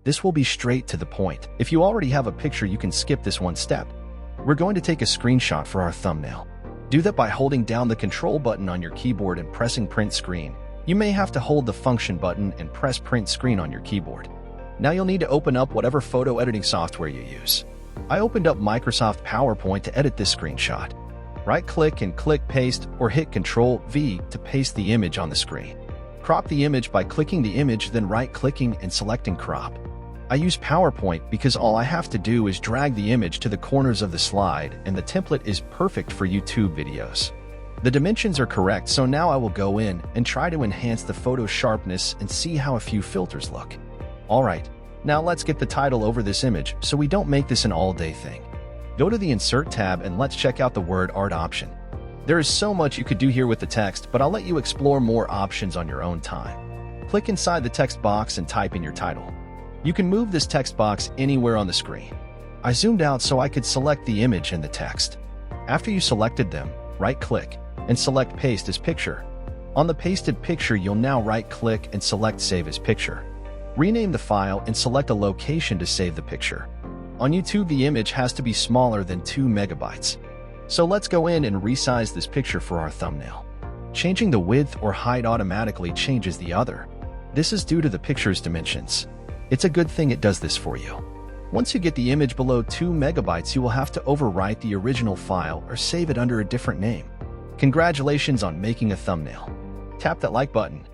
This will be straight to the point. If you already have a picture, you can skip this one step. We're going to take a screenshot for our thumbnail. Do that by holding down the control button on your keyboard and pressing print screen. You may have to hold the function button and press print screen on your keyboard. Now you'll need to open up whatever photo editing software you use. I opened up Microsoft PowerPoint to edit this screenshot. Right-click and click Paste, or hit Ctrl-V to paste the image on the screen. Crop the image by clicking the image, then right-clicking and selecting Crop. I use PowerPoint because all I have to do is drag the image to the corners of the slide, and the template is perfect for YouTube videos. The dimensions are correct, so now I will go in and try to enhance the photo sharpness and see how a few filters look. Alright, now let's get the title over this image so we don't make this an all-day thing. Go to the Insert tab and let's check out the Word Art option. There is so much you could do here with the text, but I'll let you explore more options on your own time. Click inside the text box and type in your title. You can move this text box anywhere on the screen. I zoomed out so I could select the image and the text. After you selected them, right-click and select Paste as Picture. On the pasted picture, you'll now right-click and select Save as Picture. Rename the file and select a location to save the picture. On YouTube, the image has to be smaller than 2 megabytes. So let's go in and resize this picture for our thumbnail. Changing the width or height automatically changes the other. This is due to the picture's dimensions. It's a good thing it does this for you. Once you get the image below 2 megabytes, you will have to overwrite the original file or save it under a different name. Congratulations on making a thumbnail. Tap that like button